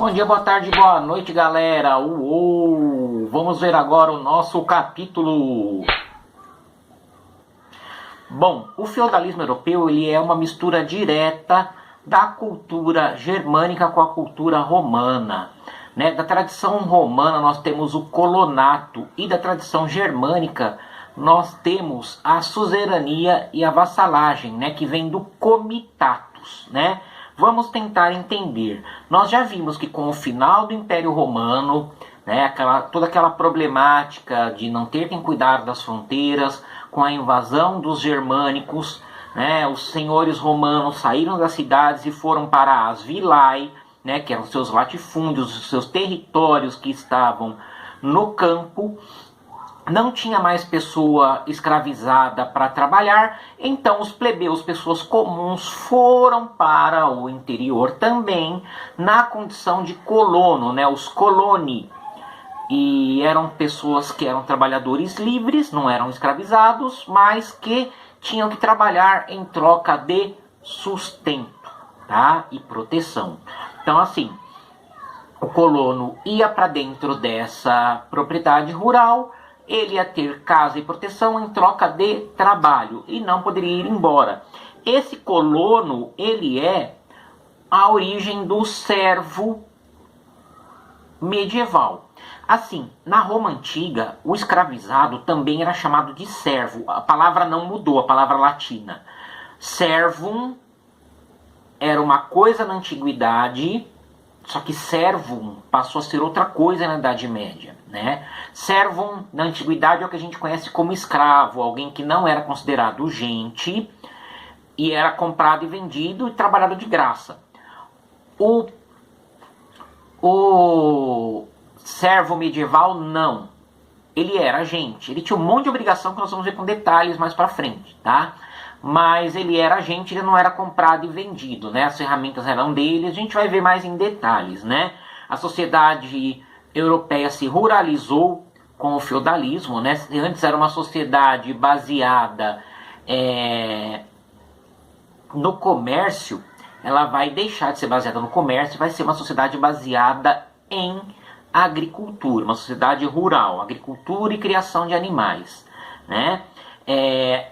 Bom dia, boa tarde, boa noite, galera. Uou! Vamos ver agora o nosso capítulo. Bom, o feudalismo europeu ele é uma mistura direta da cultura germânica com a cultura romana. Da tradição romana nós temos o colonato e da tradição germânica nós temos a suzerania e a vassalagem, que vem do comitatus, Vamos tentar entender. Nós já vimos que com o final do Império Romano, toda aquela problemática de não ter quem cuidar das fronteiras, com a invasão dos germânicos, os senhores romanos saíram das cidades e foram para as vilae, que eram seus latifúndios, os seus territórios que estavam no campo. Não tinha mais pessoa escravizada para trabalhar, então os plebeus, pessoas comuns, foram para o interior também, na condição de colono, os coloni. E eram pessoas que eram trabalhadores livres, não eram escravizados, mas que tinham que trabalhar em troca de sustento, e proteção. Então assim, o colono ia para dentro dessa propriedade rural, ele ia ter casa e proteção em troca de trabalho e não poderia ir embora. Esse colono, ele é a origem do servo medieval. Assim, na Roma Antiga, o escravizado também era chamado de servo. A palavra não mudou, a palavra latina. Servum era uma coisa na Antiguidade, só que servum passou a ser outra coisa na Idade Média. Servum, na Antiguidade, é o que a gente conhece como escravo, alguém que não era considerado gente e era comprado e vendido e trabalhado de graça. O servo medieval, não. Ele era gente, ele tinha um monte de obrigação que nós vamos ver com detalhes mais pra frente, Mas ele era gente, ele não era comprado e vendido, As ferramentas eram dele, a gente vai ver mais em detalhes, A sociedade europeia se ruralizou com o feudalismo, Antes era uma sociedade baseada no comércio, ela vai deixar de ser baseada no comércio, vai ser uma sociedade baseada em agricultura, uma sociedade rural, agricultura e criação de animais,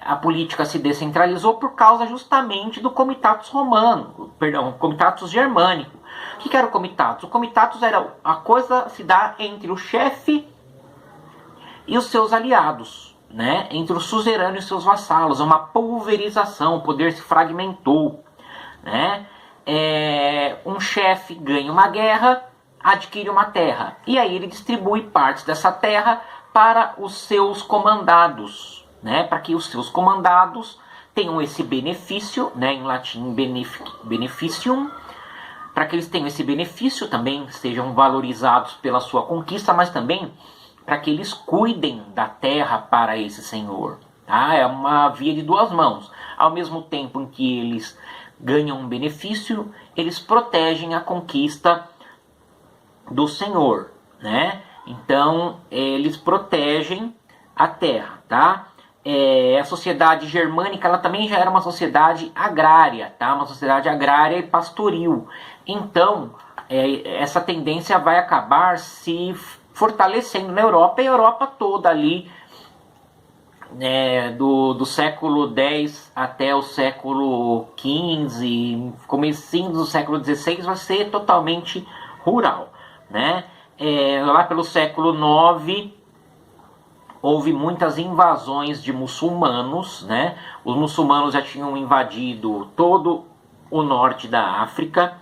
A política se descentralizou por causa justamente do comitatus romano, comitatus germânico. O que era o comitatus? O comitatus era a coisa se dá entre o chefe e os seus aliados, entre o suzerano e os seus vassalos, uma pulverização, o poder se fragmentou, Um chefe ganha uma guerra, adquire uma terra, e aí ele distribui partes dessa terra para os seus comandados, para que os seus comandados tenham esse benefício, em latim beneficium, para que eles tenham esse benefício, também sejam valorizados pela sua conquista, mas também para que eles cuidem da terra para esse senhor. É uma via de duas mãos. Ao mesmo tempo em que eles ganham um benefício, eles protegem a conquista do senhor, Então, eles protegem a terra, A sociedade germânica, ela também já era uma sociedade agrária, Uma sociedade agrária e pastoril. Então, essa tendência vai acabar se fortalecendo na Europa, e a Europa toda ali, do século X até o século XV, comecinho do século XVI, vai ser totalmente rural, Lá pelo século IX, houve muitas invasões de muçulmanos, Os muçulmanos já tinham invadido todo o norte da África,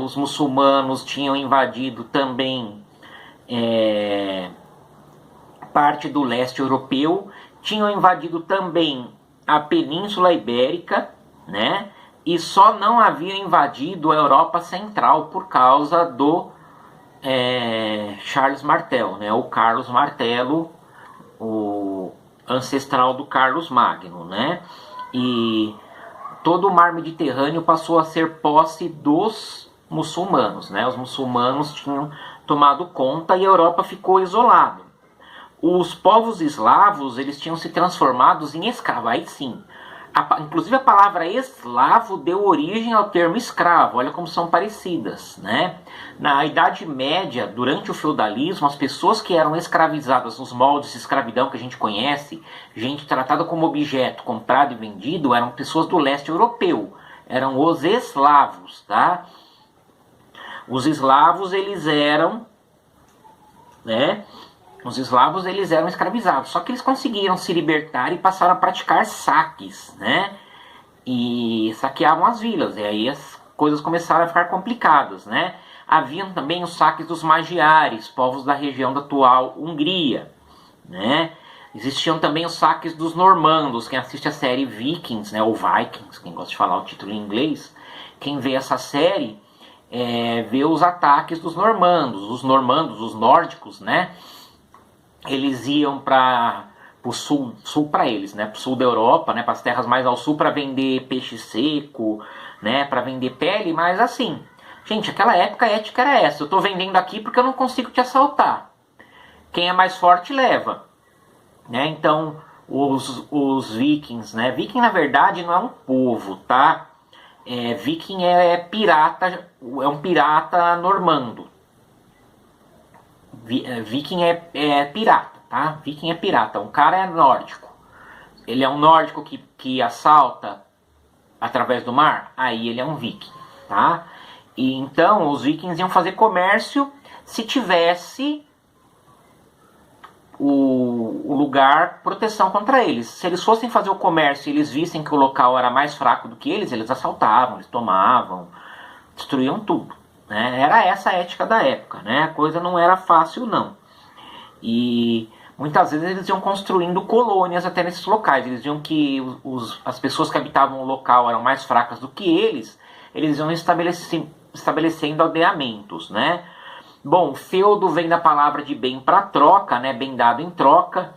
os muçulmanos tinham invadido também parte do leste europeu, tinham invadido também a Península Ibérica, E só não haviam invadido a Europa Central por causa do Charles Martel, o Carlos Martelo, o ancestral do Carlos Magno, E todo o mar Mediterrâneo passou a ser posse dos muçulmanos, Os muçulmanos tinham tomado conta e a Europa ficou isolada. Os povos eslavos, eles tinham se transformado em escravos, aí sim. Inclusive a palavra eslavo deu origem ao termo escravo, olha como são parecidas, né? Na Idade Média, durante o feudalismo, as pessoas que eram escravizadas nos moldes de escravidão que a gente conhece, gente tratada como objeto, comprado e vendido, eram pessoas do leste europeu, eram os eslavos, tá? Os eslavos, eles eram, né? Os eslavos, eles eram escravizados, só que eles conseguiram se libertar e passaram a praticar saques, né? E saqueavam as vilas, e aí as coisas começaram a ficar complicadas, né? Haviam também os saques dos magiares, povos da região da atual Hungria, né? Existiam também os saques dos normandos. Quem assiste a série Vikings, né, ou Vikings, quem gosta de falar o título em inglês, quem vê essa série vê os ataques dos normandos, os nórdicos, né? Eles iam para o sul para eles, né, para o sul da Europa, né, para as terras mais ao sul para vender peixe seco, né, para vender pele, mas assim, gente, aquela época a ética era essa: eu estou vendendo aqui porque eu não consigo te assaltar. Quem é mais forte leva, né? Então os vikings, né? Viking na verdade não é um povo, tá? Viking é pirata, é um pirata normando. Viking é pirata, tá? Viking é pirata. Um cara é nórdico. Ele é um nórdico que assalta através do mar. Aí ele é um viking, tá? E então os vikings iam fazer comércio se tivesse o lugar proteção contra eles. Se eles fossem fazer o comércio e eles vissem que o local era mais fraco do que eles assaltavam, eles tomavam, destruíam tudo. Né? Era essa a ética da época, né? A coisa não era fácil, não. E muitas vezes eles iam construindo colônias até nesses locais. Eles viam que as pessoas que habitavam o local eram mais fracas do que eles iam estabelecendo aldeamentos, né? Bom, feudo vem da palavra de bem para troca, né? Bem dado em troca.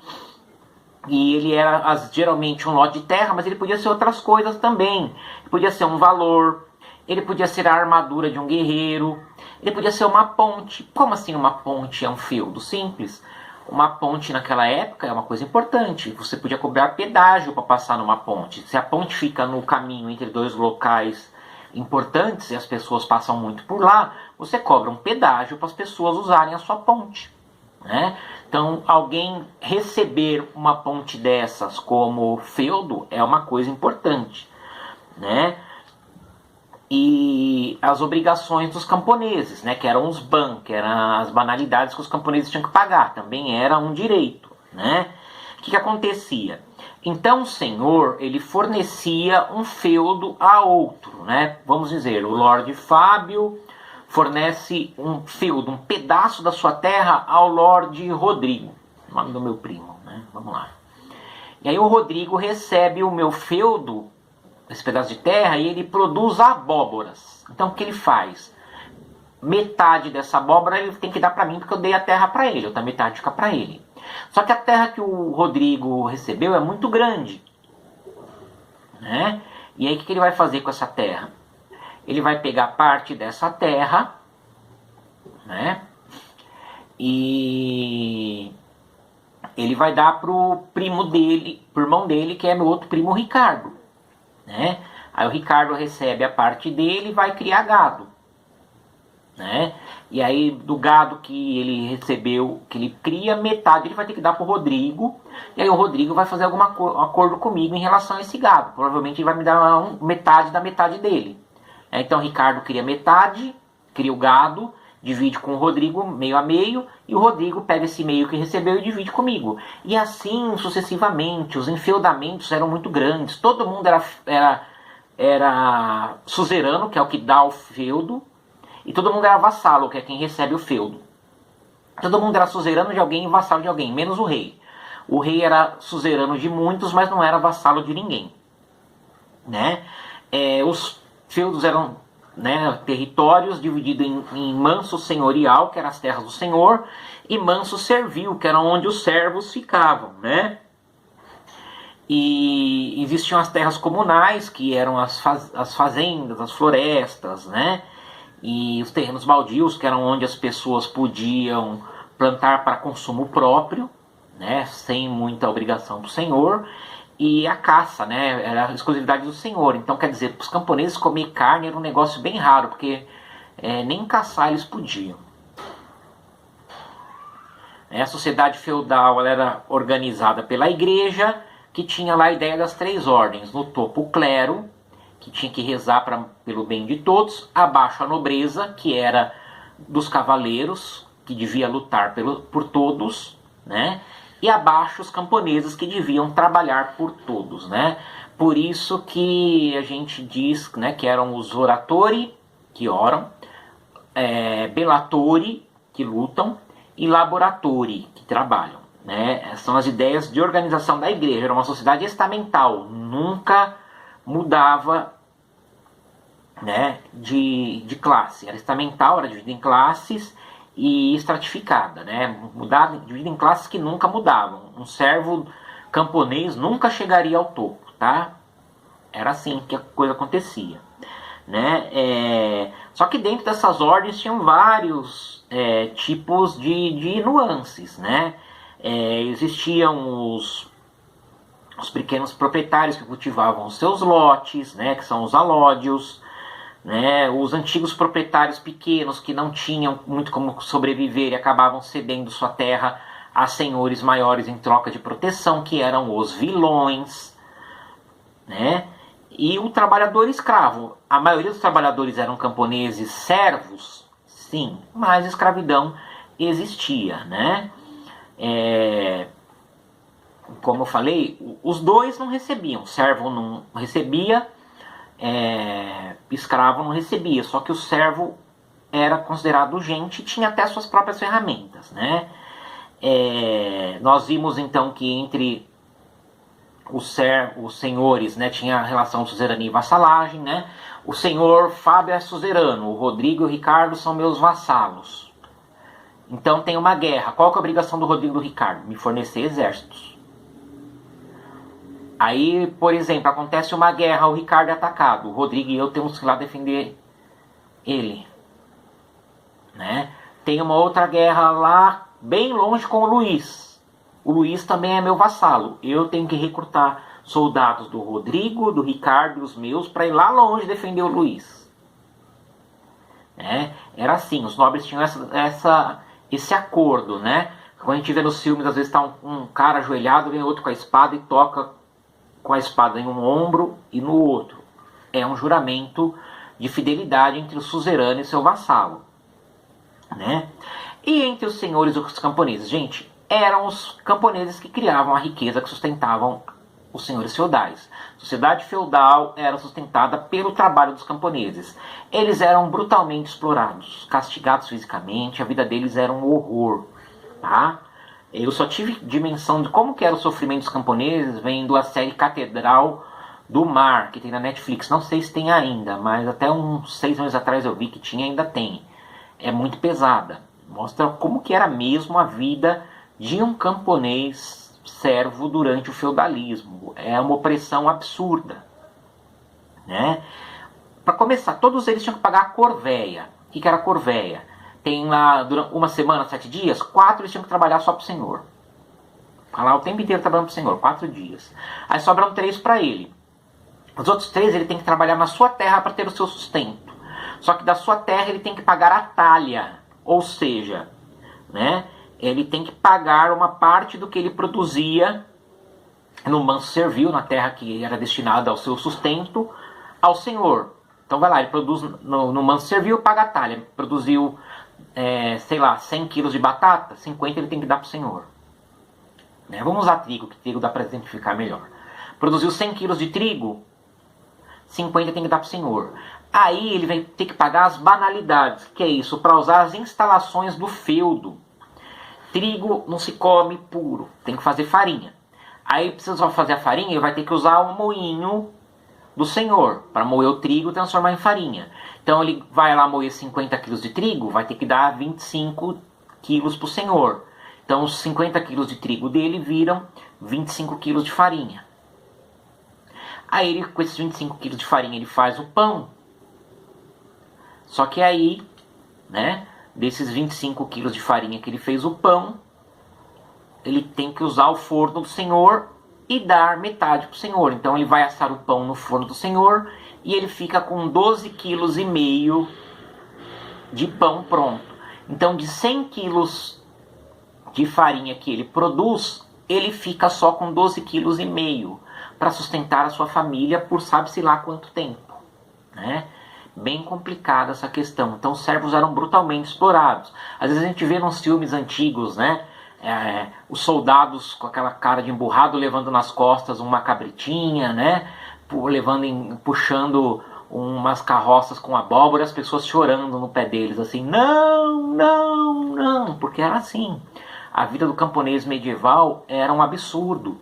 E ele era geralmente um lote de terra, mas ele podia ser outras coisas também. Ele podia ser um valor. Ele podia ser a armadura de um guerreiro. Ele podia ser uma ponte. Como assim uma ponte é um feudo? Simples. Uma ponte naquela época é uma coisa importante. Você podia cobrar pedágio para passar numa ponte. Se a ponte fica no caminho entre dois locais importantes e as pessoas passam muito por lá, você cobra um pedágio para as pessoas usarem a sua ponte. Né? Então, alguém receber uma ponte dessas como feudo é uma coisa importante. Né? E as obrigações dos camponeses, né, que eram os ban, que eram as banalidades que os camponeses tinham que pagar, também era um direito. Né? O que acontecia? Então o senhor, ele fornecia um feudo a outro. Né? Vamos dizer, o Lorde Fábio fornece um feudo, um pedaço da sua terra ao Lorde Rodrigo, nome do meu primo. Né? Vamos lá. E aí o Rodrigo recebe o meu feudo, esse pedaço de terra, e ele produz abóboras. Então o que ele faz? Metade dessa abóbora ele tem que dar para mim, porque eu dei a terra para ele, outra metade fica para ele. Só que a terra que o Rodrigo recebeu é muito grande. Né? E aí o que ele vai fazer com essa terra? Ele vai pegar parte dessa terra, né? E ele vai dar pro primo dele, pro irmão dele, que é meu outro primo, Ricardo. Né? Aí o Ricardo recebe a parte dele e vai criar gado. Né? E aí do gado que ele recebeu, que ele cria, metade ele vai ter que dar pro Rodrigo. E aí o Rodrigo vai fazer algum acordo comigo em relação a esse gado. Provavelmente ele vai me dar metade da metade dele. Então o Ricardo cria metade, cria o gado, divide com o Rodrigo meio a meio, e o Rodrigo pega esse meio que recebeu e divide comigo. E assim sucessivamente. Os enfeudamentos eram muito grandes. Todo mundo era suzerano, que é o que dá o feudo, e todo mundo era vassalo, que é quem recebe o feudo. Todo mundo era suzerano de alguém e vassalo de alguém, menos o rei. O rei era suzerano de muitos, mas não era vassalo de ninguém. Né? Os feudos eram, né, territórios divididos em manso senhorial, que eram as terras do senhor, e manso servil, que eram onde os servos ficavam. Né? E existiam as terras comunais, que eram as fazendas, as florestas, né? E os terrenos baldios, que eram onde as pessoas podiam plantar para consumo próprio, né, sem muita obrigação do senhor. e a caça, né? Era a exclusividade do senhor. Então, quer dizer, para os camponeses comer carne era um negócio bem raro, porque nem caçar eles podiam. A sociedade feudal ela era organizada pela igreja, que tinha lá a ideia das 3 ordens. No topo, o clero, que tinha que rezar pelo bem de todos. Abaixo, a nobreza, que era dos cavaleiros, que devia lutar por todos, né? E abaixo, os camponeses, que deviam trabalhar por todos, né? Por isso que a gente diz, né, que eram os oratori, que oram, bellatori, que lutam, e laboratori, que trabalham, né? São as ideias de organização da igreja. Era uma sociedade estamental, nunca mudava, né, de classe. Era estamental, era dividida em classes e estratificada, né? Dividida em classes que nunca mudavam. Um servo camponês nunca chegaria ao topo, tá? Era assim que a coisa acontecia, né? Só que dentro dessas ordens tinham vários tipos de nuances, né? Existiam os pequenos proprietários que cultivavam os seus lotes, né? Que são os alódios, né? Os antigos proprietários pequenos que não tinham muito como sobreviver e acabavam cedendo sua terra a senhores maiores em troca de proteção, que eram os vilões, né? E o trabalhador escravo. A maioria dos trabalhadores eram camponeses servos, sim, mas escravidão existia, né? Como eu falei, os dois não recebiam. Servo não recebia, escravo não recebia. Só que o servo era considerado gente e tinha até suas próprias ferramentas, né? Nós vimos então que entre os senhores, né, tinha a relação de suzerania e vassalagem, né? O senhor Fábio é suzerano, o Rodrigo e o Ricardo são meus vassalos. Então tem uma guerra. Qual que é a obrigação do Rodrigo e do Ricardo? Me fornecer exércitos. Aí, por exemplo, acontece uma guerra, o Ricardo é atacado. O Rodrigo e eu temos que ir lá defender ele, né? Tem uma outra guerra lá, bem longe, com o Luiz. O Luiz também é meu vassalo. Eu tenho que recrutar soldados do Rodrigo, do Ricardo e os meus para ir lá longe defender o Luiz. Era assim, os nobres tinham esse acordo, né? Quando a gente vê nos filmes, às vezes está um cara ajoelhado, vem outro com a espada e toca com a espada em um ombro e no outro. É um juramento de fidelidade entre o suzerano e seu vassalo, né? E entre os senhores e os camponeses, gente, eram os camponeses que criavam a riqueza que sustentavam os senhores feudais. A sociedade feudal era sustentada pelo trabalho dos camponeses. Eles eram brutalmente explorados, castigados fisicamente, a vida deles era um horror, tá? Eu só tive dimensão de como que era o sofrimento dos camponeses vendo a série Catedral do Mar, que tem na Netflix. Não sei se tem ainda, mas até uns 6 meses atrás eu vi que tinha, ainda tem. É muito pesada. Mostra como que era mesmo a vida de um camponês servo durante o feudalismo. É uma opressão absurda, né? Para começar, todos eles tinham que pagar a corvéia. O que era a corvéia? Tem lá, durante uma semana, 7 dias, 4 eles tinham que trabalhar só para o senhor. Ficar lá o tempo inteiro trabalhando para o senhor, 4 dias. Aí sobram 3 para ele. Os outros 3 ele tem que trabalhar na sua terra para ter o seu sustento. Só que da sua terra ele tem que pagar a talha, ou seja, né? Ele tem que pagar uma parte do que ele produzia no manso servil, na terra que era destinada ao seu sustento, ao senhor. Então vai lá, ele produz no manso servil, paga a talha. Produziu, sei lá, 100 quilos de batata, 50 ele tem que dar para o senhor. Né? Vamos usar trigo, que trigo dá para exemplificar melhor. Produziu 100 quilos de trigo, 50 tem que dar para o senhor. Aí ele vai ter que pagar as banalidades, que é isso, para usar as instalações do feudo. Trigo não se come puro, tem que fazer farinha. Aí precisa fazer a farinha, ele vai ter que usar o moinho do senhor para moer o trigo e transformar em farinha. Então ele vai lá moer 50 quilos de trigo, vai ter que dar 25 quilos para o senhor. Então os 50 quilos de trigo dele viram 25 quilos de farinha. Aí ele, com esses 25 quilos de farinha ele faz o pão. Só que aí, né, desses 25 quilos de farinha que ele fez o pão, ele tem que usar o forno do senhor e dar metade para o senhor. Então ele vai assar o pão no forno do senhor e ele fica com 12,5 kg de pão pronto. Então de 100 quilos de farinha que ele produz, ele fica só com 12,5 kg para sustentar a sua família por sabe-se lá quanto tempo, né? Bem complicada essa questão. Então os servos eram brutalmente explorados. Às vezes a gente vê nos filmes antigos, né? Os soldados com aquela cara de emburrado levando nas costas uma cabritinha, né? Puxando umas carroças com abóbora, as pessoas chorando no pé deles, assim, não, não, não, porque era assim. A vida do camponês medieval era um absurdo.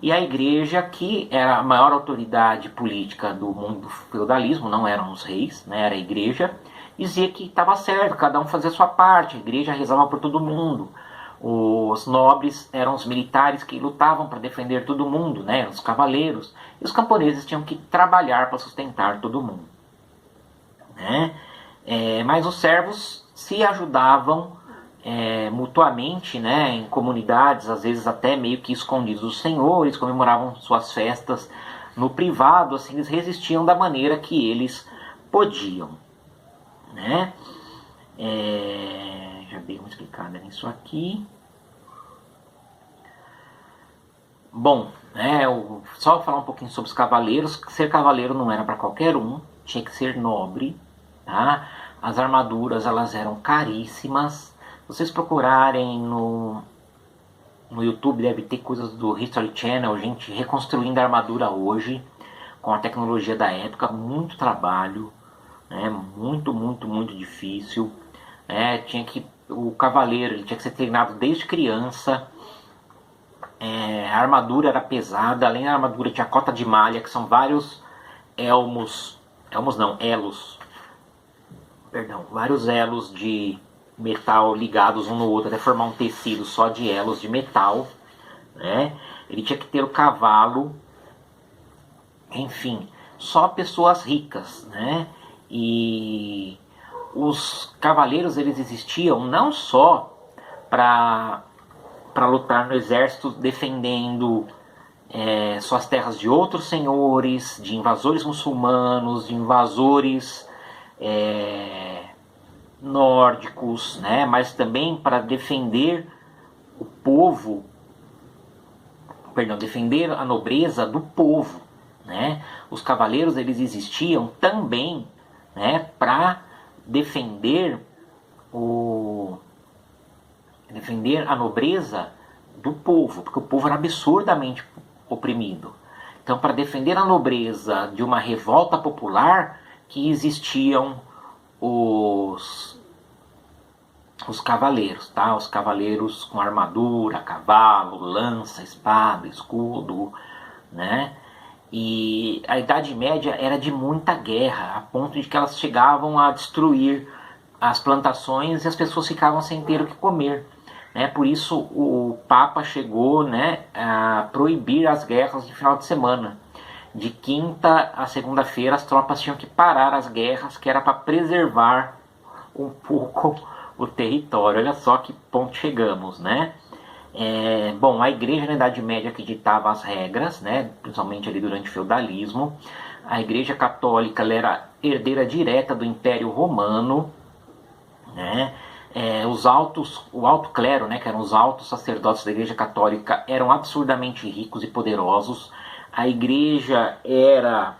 E a igreja, que era a maior autoridade política do mundo do feudalismo, não eram os reis, né, era a igreja, dizia que estava certo, cada um fazia a sua parte, a igreja rezava por todo mundo. Os nobres eram os militares que lutavam para defender todo mundo, né, os cavaleiros, e os camponeses tinham que trabalhar para sustentar todo mundo, né? Mas os servos se ajudavam mutuamente, né, em comunidades, às vezes até meio que escondidos dos senhores, comemoravam suas festas no privado, assim, eles resistiam da maneira que eles podiam, né? Já dei uma explicada nisso aqui. Bom, só falar um pouquinho sobre os cavaleiros. Ser cavaleiro não era para qualquer um, tinha que ser nobre, tá? As armaduras, elas eram caríssimas. Se vocês procurarem no YouTube, deve ter coisas do History Channel, gente reconstruindo a armadura hoje, com a tecnologia da época, muito trabalho, né? Muito, muito, muito difícil. O cavaleiro ele tinha que ser treinado desde criança. A armadura era pesada, além da armadura tinha cota de malha, que são vários vários elos de metal ligados um no outro até formar um tecido só de elos de metal, né? Ele tinha que ter o cavalo, enfim, só pessoas ricas, né? E os cavaleiros, eles existiam não só para lutar no exército defendendo suas terras de outros senhores, de invasores muçulmanos, de invasores nórdicos, né? Mas também para defender o povo, defender a nobreza do povo, né? Os cavaleiros, eles existiam também, né, para defender a nobreza do povo, porque o povo era absurdamente oprimido. Então, para defender a nobreza de uma revolta popular, que existiam os cavaleiros, tá? Os cavaleiros com armadura, cavalo, lança, espada, escudo, né? E a Idade Média era de muita guerra, a ponto de que elas chegavam a destruir as plantações e as pessoas ficavam sem ter o que comer, né? Por isso o Papa chegou, né, a proibir as guerras de final de semana. De quinta a segunda-feira as tropas tinham que parar as guerras, que era para preservar um pouco o território. Olha só que ponto chegamos, né? Bom, a igreja na Idade Média que ditava as regras, né, principalmente ali durante o feudalismo. A igreja católica, ela era herdeira direta do Império Romano, né? O alto clero, né, que eram os altos sacerdotes da igreja católica, eram absurdamente ricos e poderosos. A igreja era,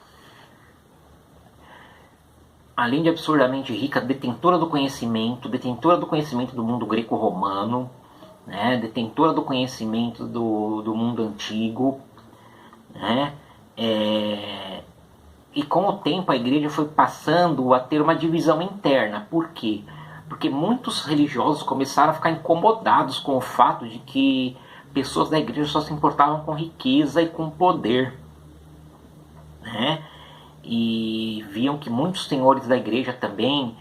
além de absurdamente rica, detentora do conhecimento do mundo greco-romano, né, detentora do conhecimento do mundo antigo, né? E com o tempo a igreja foi passando a ter uma divisão interna. Por quê? Porque muitos religiosos começaram a ficar incomodados com o fato de que pessoas da igreja só se importavam com riqueza e com poder, né? E viam que muitos senhores da igreja também,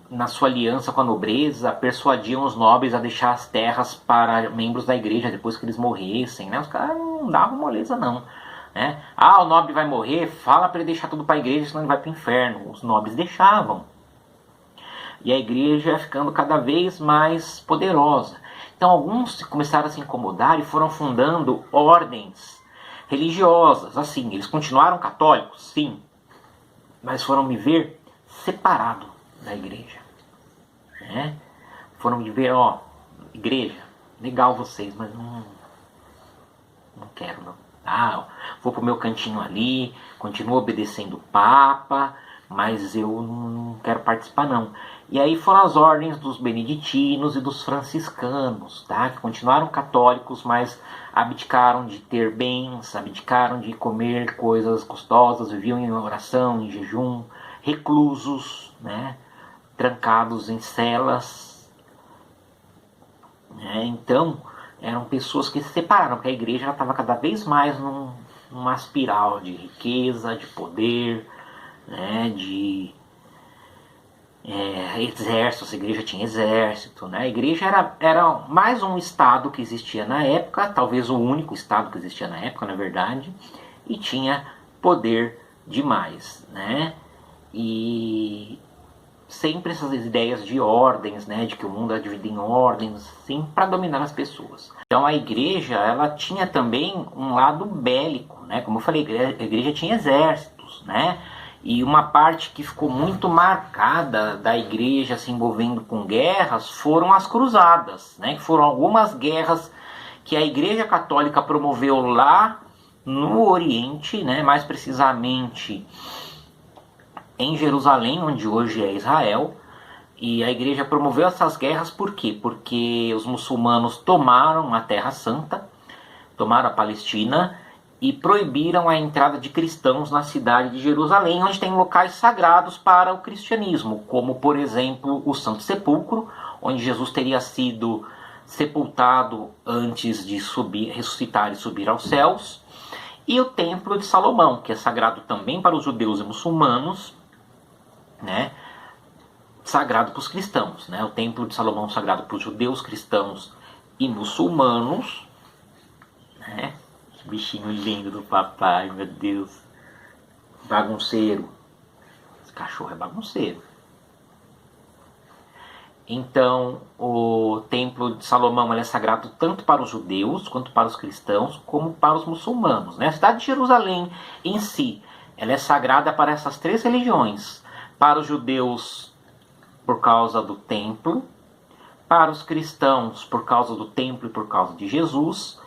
na sua aliança com a nobreza, persuadiam os nobres a deixar as terras para membros da igreja depois que eles morressem, né? Os caras não davam moleza não, né? O nobre vai morrer, fala para ele deixar tudo para a igreja, senão ele vai para o inferno. Os nobres deixavam. E a igreja ficando cada vez mais poderosa. Então Então alguns começaram a se incomodar e foram fundando ordens religiosas. Assim, eles continuaram católicos, sim, mas foram viver separado da igreja, né? Foram viver, ó, igreja, legal vocês, mas não quero não. Ah, vou pro meu cantinho ali, continuo obedecendo o Papa, mas eu não quero participar não. E aí foram as ordens dos beneditinos e dos franciscanos, tá? Que continuaram católicos, mas abdicaram de ter bens, abdicaram de comer coisas gostosas, viviam em oração, em jejum, reclusos, né? Trancados em celas, né? Então eram pessoas que se separaram, porque a igreja estava cada vez mais numa espiral de riqueza, de poder, né? De exércitos, a igreja tinha exército, né? A igreja era mais um estado que existia na época, talvez o único estado que existia na época, na verdade, e tinha poder demais, né? E sempre essas ideias de ordens, né? De que o mundo é dividido em ordens, sim, para dominar as pessoas. Então a igreja, ela tinha também um lado bélico, né? Como eu falei, a igreja tinha exércitos, né? E uma parte que ficou muito marcada da igreja se envolvendo com guerras foram as cruzadas, né? Que foram algumas guerras que a igreja católica promoveu lá no Oriente, né? Mais precisamente em Jerusalém, onde hoje é Israel. E a igreja promoveu essas guerras por quê? Porque os muçulmanos tomaram a Terra Santa, tomaram a Palestina e proibiram a entrada de cristãos na cidade de Jerusalém, onde tem locais sagrados para o cristianismo, como, por exemplo, o Santo Sepulcro, onde Jesus teria sido sepultado antes de ressuscitar e subir aos céus, e o Templo de Salomão, que é sagrado também para os judeus e muçulmanos, né? Sagrado para os cristãos, né? O Templo de Salomão sagrado para os judeus, cristãos e muçulmanos, né? Bichinho lindo do papai, meu Deus. Bagunceiro. Esse cachorro é bagunceiro. Então, o Templo de Salomão é sagrado tanto para os judeus, quanto para os cristãos, como para os muçulmanos, né? A cidade de Jerusalém em si, ela é sagrada para essas três religiões. Para os judeus, por causa do templo. Para os cristãos, por causa do templo e por causa de Jesus.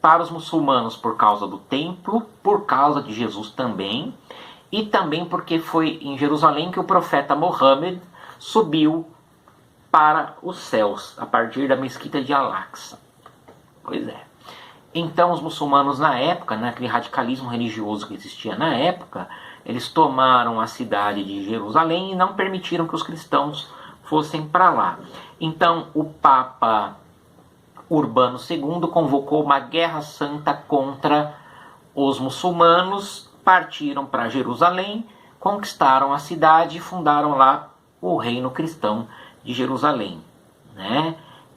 Para os muçulmanos, por causa do templo, por causa de Jesus também, e também porque foi em Jerusalém que o profeta Mohammed subiu para os céus, a partir da mesquita de Al-Aqsa. Pois é. Então os muçulmanos na época, naquele radicalismo religioso que existia na época, eles tomaram a cidade de Jerusalém e não permitiram que os cristãos fossem para lá. Então o Papa Urbano II convocou uma guerra santa contra os muçulmanos, partiram para Jerusalém, conquistaram a cidade e fundaram lá o reino cristão de Jerusalém, né?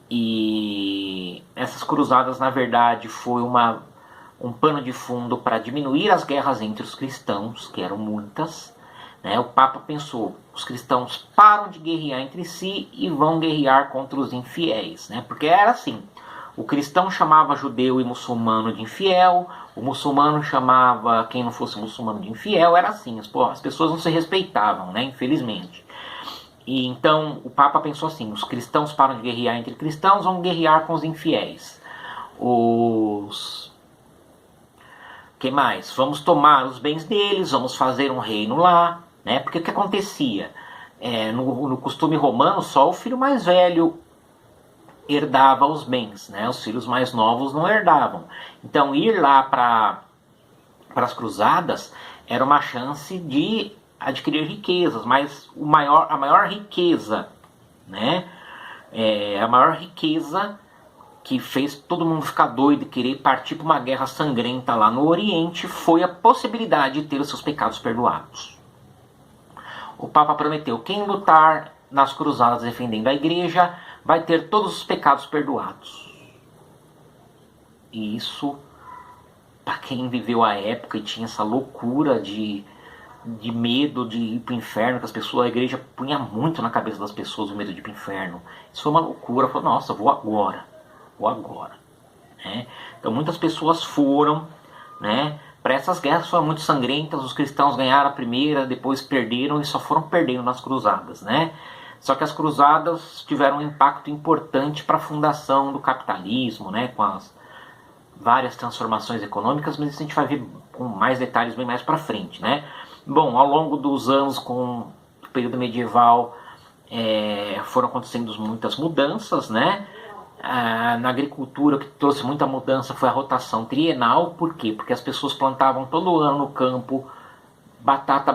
E essas cruzadas, na verdade, foi um pano de fundo para diminuir as guerras entre os cristãos, que eram muitas, né? O Papa pensou, os cristãos param de guerrear entre si e vão guerrear contra os infiéis, né? Porque era assim, o cristão chamava judeu e muçulmano de infiel, o muçulmano chamava quem não fosse muçulmano de infiel, era assim, as pessoas não se respeitavam, né? Infelizmente. E então o Papa pensou assim, os cristãos param de guerrear entre cristãos, vão guerrear com os infiéis. Que mais? Vamos tomar os bens deles, vamos fazer um reino lá, né? Porque o que acontecia? No costume romano, só o filho mais velho herdava os bens, né? Os filhos mais novos não herdavam. Então ir lá para as cruzadas era uma chance de adquirir riquezas, mas a maior riqueza, né? A maior riqueza que fez todo mundo ficar doido e querer partir para uma guerra sangrenta lá no Oriente foi a possibilidade de ter os seus pecados perdoados. O Papa prometeu, quem lutar nas cruzadas defendendo a igreja vai ter todos os pecados perdoados. E isso, para quem viveu a época e tinha essa loucura de de medo de ir para o inferno, que as pessoas, a igreja punha muito na cabeça das pessoas o medo de ir para o inferno. Isso foi uma loucura. Falou, nossa, vou agora. Né? Então muitas pessoas foram, né, para essas guerras, foram muito sangrentas. Os cristãos ganharam a primeira, depois perderam e só foram perdendo nas cruzadas, né? Só que as cruzadas tiveram um impacto importante para a fundação do capitalismo, né, com as várias transformações econômicas, mas isso a gente vai ver com mais detalhes bem mais para frente, né? Bom, ao longo dos anos, com o período medieval, foram acontecendo muitas mudanças, né? Na agricultura, o que trouxe muita mudança foi a rotação trienal. Por quê? Porque as pessoas plantavam todo ano no campo batata,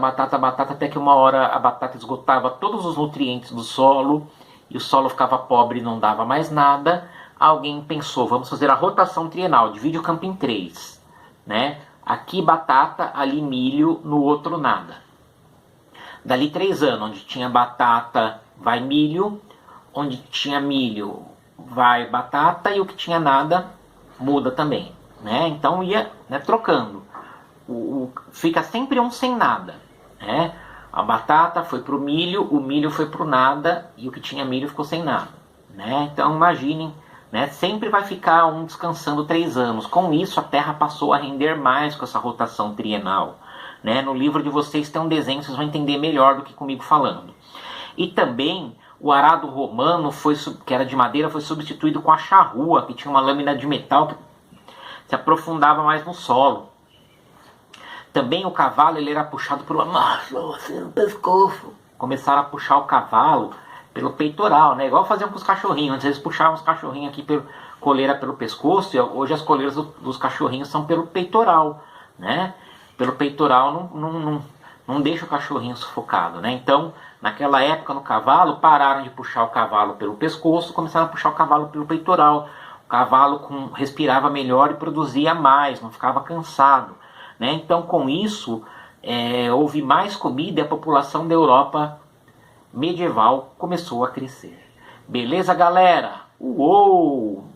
até que uma hora a batata esgotava todos os nutrientes do solo e o solo ficava pobre e não dava mais nada. Alguém pensou, vamos fazer a rotação trienal, divide o campo em 3, né? Aqui batata, ali milho, no outro nada. Dali 3 anos, onde tinha batata, vai milho, onde tinha milho, vai batata, e o que tinha nada, muda também, né? Então ia, né, trocando. Fica sempre um sem nada, né? A batata foi para o milho foi para o nada, e o que tinha milho ficou sem nada, né? Então imaginem, né? Sempre vai ficar um descansando 3 anos. Com isso a terra passou a render mais com essa rotação trienal, né? No livro de vocês tem um desenho, vocês vão entender melhor do que comigo falando. E também o arado romano, que era de madeira, foi substituído com a charrua, que tinha uma lâmina de metal que se aprofundava mais no solo. Também o cavalo, ele era puxado por uma marcha, assim, no pescoço. Começaram a puxar o cavalo pelo peitoral, né? Igual faziam com os cachorrinhos. Antes eles puxavam os cachorrinhos aqui pelo coleira pelo pescoço, e hoje as coleiras dos cachorrinhos são pelo peitoral, né? Pelo peitoral não deixa o cachorrinho sufocado, né? Então, naquela época no cavalo, pararam de puxar o cavalo pelo pescoço, começaram a puxar o cavalo pelo peitoral. O cavalo respirava melhor e produzia mais, não ficava cansado, né? Então, com isso, houve mais comida e a população da Europa medieval começou a crescer. Beleza, galera? Uou!